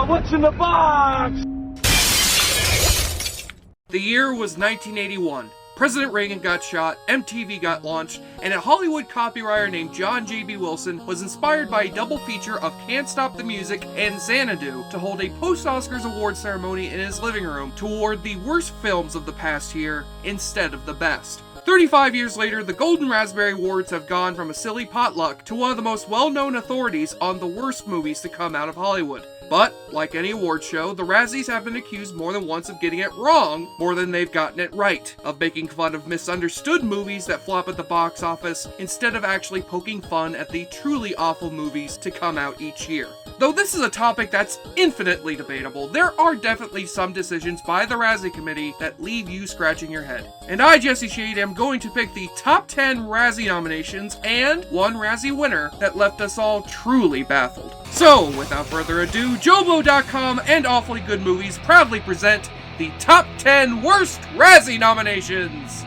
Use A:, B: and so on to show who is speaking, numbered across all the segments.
A: What's in the box?
B: The year was 1981. President Reagan got shot, MTV got launched, and a Hollywood copywriter named John J.B. Wilson was inspired by a double feature of Can't Stop the Music and Xanadu to hold a post-Oscars award ceremony in his living room to award the worst films of the past year instead of the best. 35 years later, the Golden Raspberry Awards have gone from a silly potluck to one of the most well-known authorities on the worst movies to come out of Hollywood. But, like any award show, the Razzies have been accused more than once of getting it wrong more than they've gotten it right, of making fun of misunderstood movies that flop at the box office instead of actually poking fun at the truly awful movies to come out each year. Though this is a topic that's infinitely debatable, there are definitely some decisions by the Razzie Committee that leave you scratching your head. And I, Jesse Shade, am going to pick the top 10 Razzie nominations and one Razzie winner that left us all truly baffled. So, without further ado, JoBlo.com and Awfully Good Movies proudly present the top 10 Worst Razzie Nominations!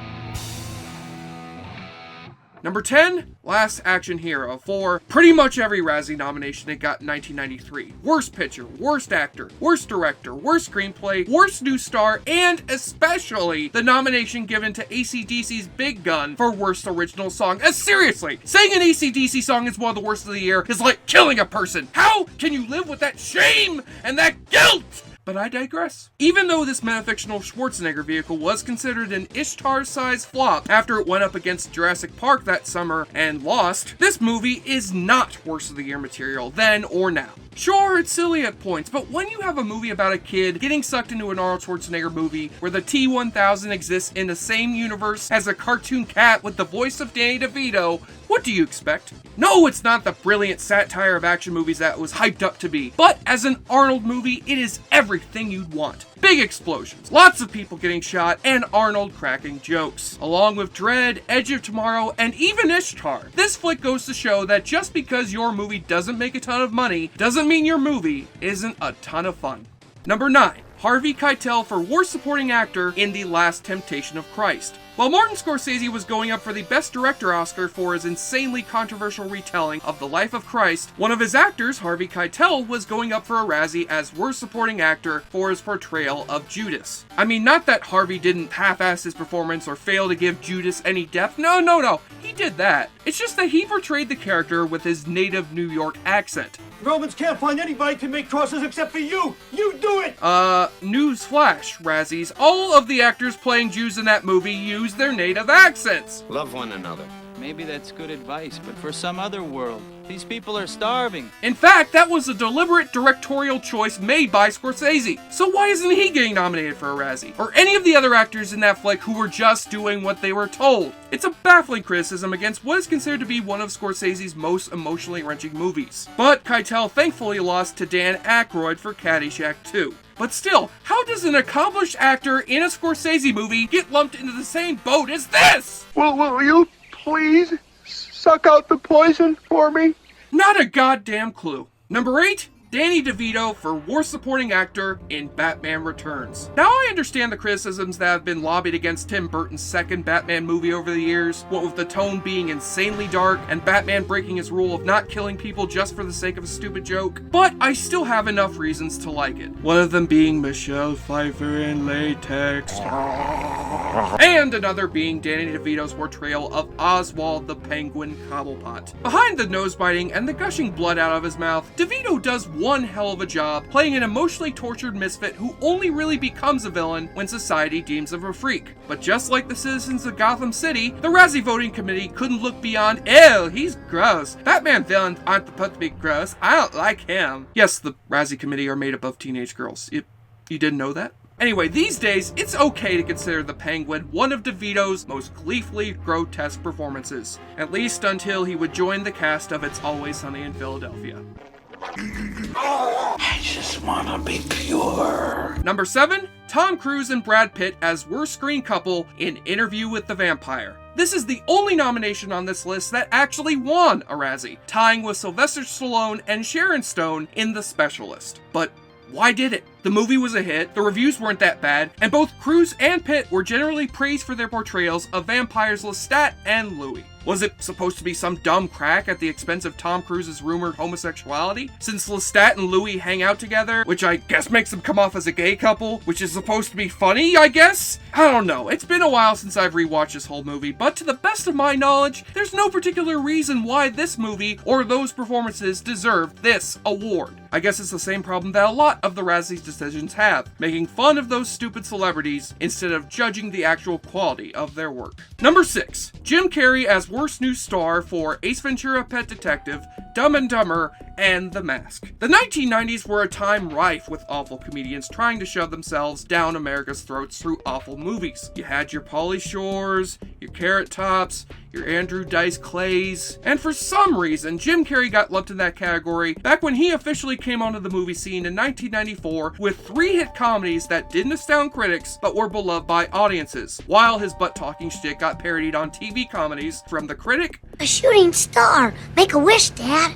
B: Number 10, Last Action Hero, for pretty much every Razzie nomination it got in 1993. Worst Picture, Worst Actor, Worst Director, Worst Screenplay, Worst New Star, and especially the nomination given to AC/DC's Big Gun for Worst Original Song. Seriously, saying an AC/DC song is one of the worst of the year is like killing a person. How can you live with that shame and that guilt? But I digress. Even though this metafictional Schwarzenegger vehicle was considered an Ishtar-sized flop after it went up against Jurassic Park that summer and lost, this movie is not worst of the year material then or now. Sure, it's silly at points, but when you have a movie about a kid getting sucked into an Arnold Schwarzenegger movie where the T-1000 exists in the same universe as a cartoon cat with the voice of Danny DeVito, what do you expect? No, it's not the brilliant satire of action movies that it was hyped up to be, but as an Arnold movie, it is everything you'd want. Big explosions, lots of people getting shot, and Arnold cracking jokes. Along with Dread, Edge of Tomorrow, and even Ishtar. This flick goes to show that just because your movie doesn't make a ton of money, doesn't mean your movie isn't a ton of fun. Number 9. Harvey Keitel for Worst Supporting Actor in The Last Temptation of Christ. While Martin Scorsese was going up for the Best Director Oscar for his insanely controversial retelling of The Life of Christ, one of his actors, Harvey Keitel, was going up for a Razzie as Worst Supporting Actor for his portrayal of Judas. I mean, not that Harvey didn't half-ass his performance or fail to give Judas any depth. No. He did that. It's just that he portrayed the character with his native New York accent.
A: Romans can't find anybody to make crosses except for you! You do it!
B: Newsflash, Razzies. All of the actors playing Jews in that movie use their native accents.
C: Love one another.
D: Maybe that's good advice, but for some other world. These people are starving.
B: In fact, that was a deliberate directorial choice made by Scorsese. So why isn't he getting nominated for a Razzie? Or any of the other actors in that flick who were just doing what they were told? It's a baffling criticism against what is considered to be one of Scorsese's most emotionally wrenching movies. But Keitel thankfully lost to Dan Aykroyd for Caddyshack 2. But still, how does an accomplished actor in a Scorsese movie get lumped into the same boat as this?
E: Will you please suck out the poison for me?
B: Not a goddamn clue. Number 8, Danny DeVito for Worst Supporting Actor in Batman Returns. Now I understand the criticisms that have been lobbied against Tim Burton's second Batman movie over the years, what with the tone being insanely dark and Batman breaking his rule of not killing people just for the sake of a stupid joke, but I still have enough reasons to like it. One of them being Michelle Pfeiffer in latex. And another being Danny DeVito's portrayal of Oswald the Penguin Cobblepot. Behind the nose biting and the gushing blood out of his mouth, DeVito does one hell of a job playing an emotionally tortured misfit who only really becomes a villain when society deems him a freak. But just like the citizens of Gotham City, the Razzie voting committee couldn't look beyond, ew, he's gross. Batman villains aren't supposed to be gross. I don't like him. Yes, the Razzie committee are made up of teenage girls. You didn't know that? Anyway, these days, it's okay to consider The Penguin one of DeVito's most gleefully grotesque performances. At least until he would join the cast of It's Always Sunny in Philadelphia.
F: I just wanna be pure.
B: Number 7, Tom Cruise and Brad Pitt as worst screen couple in Interview with the Vampire. This is the only nomination on this list that actually won a Razzie, tying with Sylvester Stallone and Sharon Stone in The Specialist. But why did it? The movie was a hit, the reviews weren't that bad, and both Cruise and Pitt were generally praised for their portrayals of vampires Lestat and Louis. Was it supposed to be some dumb crack at the expense of Tom Cruise's rumored homosexuality? Since Lestat and Louis hang out together, which I guess makes them come off as a gay couple, which is supposed to be funny, I guess? I don't know. It's been a while since I've rewatched this whole movie, but to the best of my knowledge, there's no particular reason why this movie or those performances deserve this award. I guess it's the same problem that a lot of the Razzie decisions have, making fun of those stupid celebrities instead of judging the actual quality of their work. Number 6. Jim Carrey as Worst New Star for Ace Ventura: Pet Detective, Dumb and Dumber, and The Mask. The 1990s were a time rife with awful comedians trying to shove themselves down America's throats through awful movies. You had your Pauly Shores, your Carrot Tops, your Andrew Dice Clays, and for some reason, Jim Carrey got lumped in that category back when he officially came onto the movie scene in 1994 with 3 hit comedies that didn't astound critics but were beloved by audiences, while his butt-talking shit got parodied on TV comedies from The Critic,
C: A shooting star. Make a wish, Dad.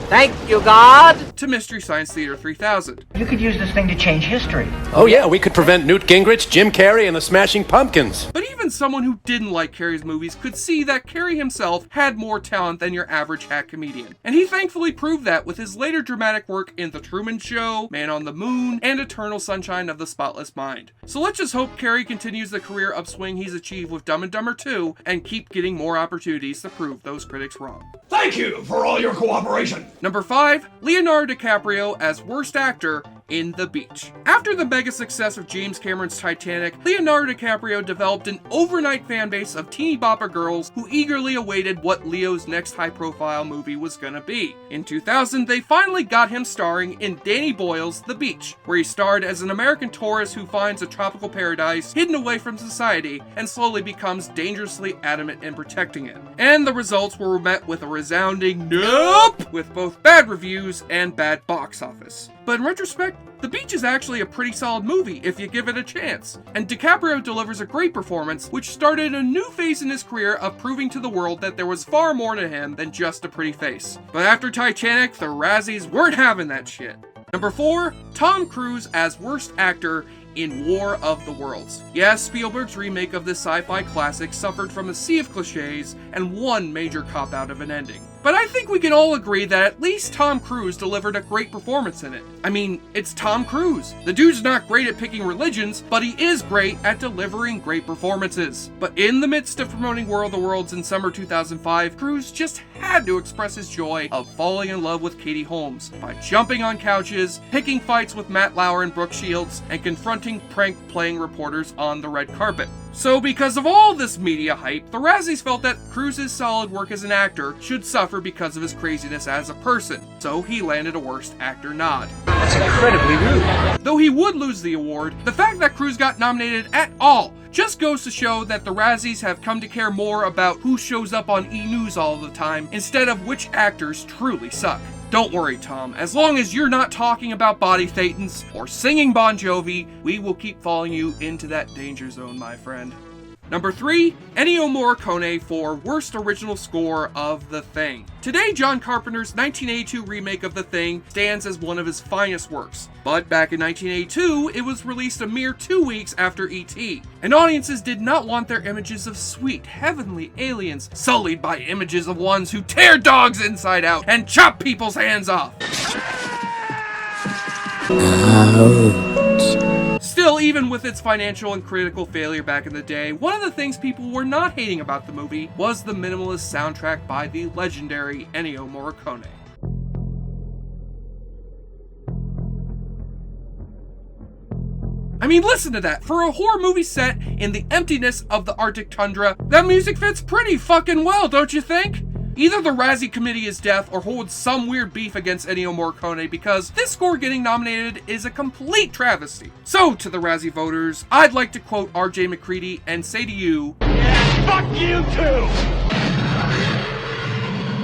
G: Thank you, God!
B: to Mystery Science Theater 3000.
G: You could use this thing to change history.
H: Oh yeah, we could prevent Newt Gingrich, Jim Carrey, and the Smashing Pumpkins.
B: But even someone who didn't like Carrey's movies could see that Carrey himself had more talent than your average hack comedian. And he thankfully proved that with his later dramatic work in The Truman Show, Man on the Moon, and Eternal Sunshine of the Spotless Mind. So let's just hope Carrey continues the career upswing he's achieved with Dumb and Dumber 2 and keep getting more opportunities to prove those critics wrong.
A: Thank you for all your cooperation.
B: Number 5, Leonardo DiCaprio as Worst Actor in The Beach. After the mega success of James Cameron's Titanic, Leonardo DiCaprio developed an overnight fan base of teeny bopper girls who eagerly awaited what Leo's next high-profile movie was gonna be. In 2000, they finally got him starring in Danny Boyle's The Beach, where he starred as an American tourist who finds a tropical paradise hidden away from society and slowly becomes dangerously adamant in protecting it. And the results were met with a resounding nope, with both bad reviews and bad box office. But in retrospect, The Beach is actually a pretty solid movie if you give it a chance. And DiCaprio delivers a great performance, which started a new phase in his career of proving to the world that there was far more to him than just a pretty face. But after Titanic, the Razzies weren't having that shit. Number 4, Tom Cruise as Worst Actor in War of the Worlds. Yes, Spielberg's remake of this sci-fi classic suffered from a sea of cliches and one major cop-out of an ending. But I think we can all agree that at least Tom Cruise delivered a great performance in it. I mean, it's Tom Cruise. The dude's not great at picking religions, but he is great at delivering great performances. But in the midst of promoting War of the Worlds in summer 2005, Cruise just had to express his joy of falling in love with Katie Holmes by jumping on couches, picking fights with Matt Lauer and Brooke Shields, and confronting prank-playing reporters on the red carpet. So because of all this media hype, the Razzies felt that Cruise's solid work as an actor should suffer because of his craziness as a person, so he landed a Worst Actor nod.
G: That's incredibly rude.
B: Though he would lose the award, the fact that Cruise got nominated at all just goes to show that the Razzies have come to care more about who shows up on E! News all the time instead of which actors truly suck. Don't worry, Tom. As long as you're not talking about body thetans or singing Bon Jovi, we will keep following you into that danger zone, my friend. Number 3, Ennio Morricone for Worst Original Score of The Thing. Today, John Carpenter's 1982 remake of The Thing stands as one of his finest works. But back in 1982, it was released a mere 2 weeks after E.T., and audiences did not want their images of sweet, heavenly aliens sullied by images of ones who tear dogs inside out and chop people's hands off. Still, even with its financial and critical failure back in the day, one of the things people were not hating about the movie was the minimalist soundtrack by the legendary Ennio Morricone. I mean, listen to that. For a horror movie set in the emptiness of the Arctic tundra, that music fits pretty fucking well, don't you think? Either the Razzie Committee is deaf or holds some weird beef against Ennio Morricone because this score getting nominated is a complete travesty. So, to the Razzie voters, I'd like to quote R.J. McCready and say to you,
A: Fuck you too!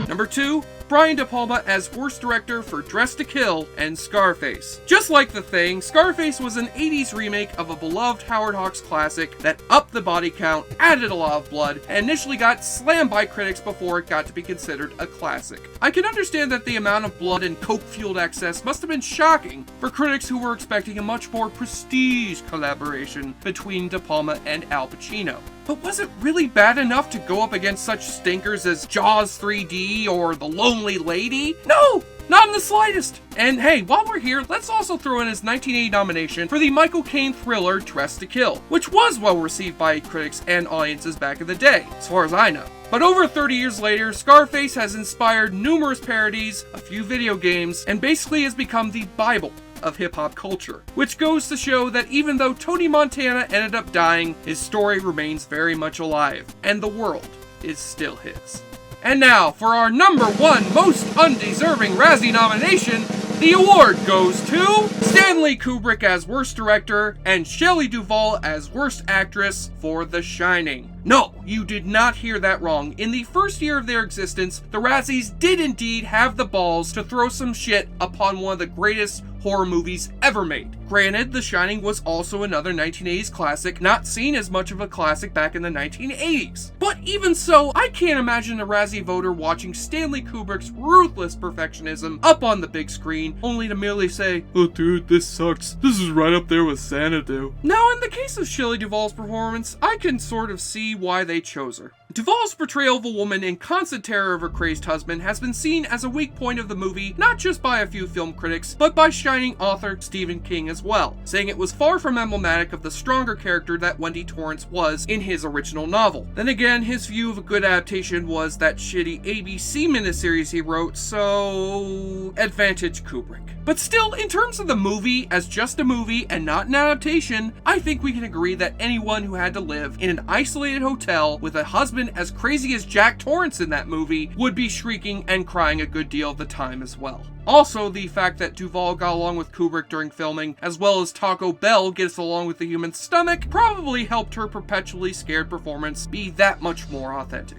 B: Number 2, Brian De Palma as worst director for Dressed to Kill and Scarface. Just like The Thing, Scarface was an 80s remake of a beloved Howard Hawks classic that upped the body count, added a lot of blood, and initially got slammed by critics before it got to be considered a classic. I can understand that the amount of blood and coke-fueled excess must have been shocking for critics who were expecting a much more prestige collaboration between De Palma and Al Pacino. But was it really bad enough to go up against such stinkers as Jaws 3D or The Lonely Lady? No! Not in the slightest! And hey, while we're here, let's also throw in his 1980 nomination for the Michael Caine thriller Dressed to Kill, which was well received by critics and audiences back in the day, as far as I know. But over 30 years later, Scarface has inspired numerous parodies, a few video games, and basically has become the Bible of hip-hop culture, which goes to show that even though Tony Montana ended up dying, his story remains very much alive, and the world is still his. And now, for our number one most undeserving Razzie nomination, the award goes to Stanley Kubrick as Worst Director and Shelley Duvall as Worst Actress for The Shining. No, you did not hear that wrong. In the first year of their existence, the Razzies did indeed have the balls to throw some shit upon one of the greatest horror movies ever made. Granted, The Shining was also another 1980s classic, not seen as much of a classic back in the 1980s. But even so, I can't imagine a Razzie voter watching Stanley Kubrick's ruthless perfectionism up on the big screen, only to merely say, "Oh dude, this sucks. This is right up there with Xanadu." Now, in the case of Shelley Duvall's performance, I can sort of see why they chose her. Duvall's portrayal of a woman in constant terror of her crazed husband has been seen as a weak point of the movie, not just by a few film critics, but by Shining author Stephen King as well, saying it was far from emblematic of the stronger character that Wendy Torrance was in his original novel. Then again, his view of a good adaptation was that shitty ABC miniseries he wrote, so advantage Kubrick. But still, in terms of the movie as just a movie and not an adaptation, I think we can agree that anyone who had to live in an isolated hotel with a husband as crazy as Jack Torrance in that movie would be shrieking and crying a good deal of the time as well. Also, the fact that Duvall got along with Kubrick during filming, as well as Taco Bell gets along with the human stomach, probably helped her perpetually scared performance be that much more authentic.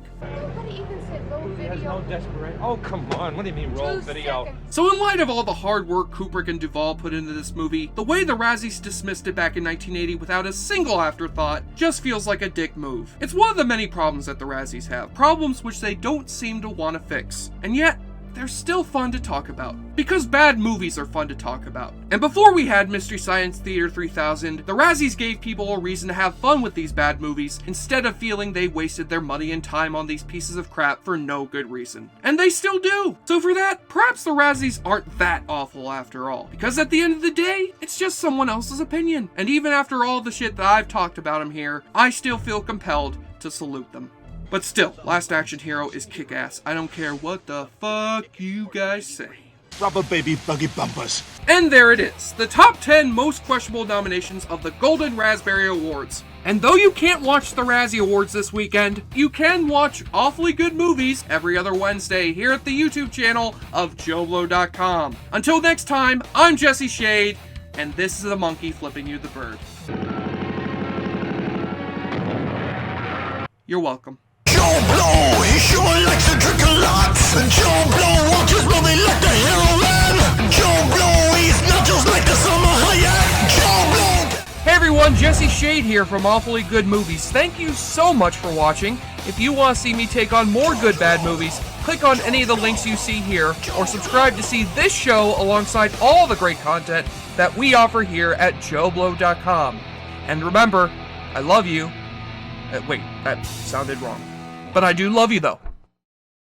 H: Oh, come on. What do you mean, roll video?
B: So in light of all the hard work Kubrick and Duvall put into this movie, the way the Razzies dismissed it back in 1980 without a single afterthought just feels like a dick move. It's one of the many problems that the Razzies have, problems which they don't seem to want to fix. And yet, they're still fun to talk about. Because bad movies are fun to talk about. And before we had Mystery Science Theater 3000, the Razzies gave people a reason to have fun with these bad movies instead of feeling they wasted their money and time on these pieces of crap for no good reason. And they still do! So for that, perhaps the Razzies aren't that awful after all. Because at the end of the day, it's just someone else's opinion. And even after all the shit that I've talked about them here, I still feel compelled to salute them. But still, Last Action Hero is kick-ass. I don't care what the fuck you guys say.
A: Rubber baby buggy bumpers.
B: And there it is, the top 10 most questionable nominations of the Golden Raspberry Awards. And though you can't watch the Razzie Awards this weekend, you can watch Awfully Good Movies every other Wednesday here at the YouTube channel of JoBlo.com. Until next time, I'm Jesse Shade, and this is the monkey flipping you the bird. You're welcome.
F: JoBlo, he sure likes to drink a lot. JoBlo won't just really like the heroin. JoBlo, he's not just like the summer Hayek. JoBlo.
B: Hey everyone, Jesse Shade here from Awfully Good Movies. Thank you so much for watching. If you want to see me take on more good bad movies, click on any of the links you see here, or subscribe to see this show alongside all the great content that we offer here at JoBlo.com. And remember, I love you. Wait, that sounded wrong. But I do love you though.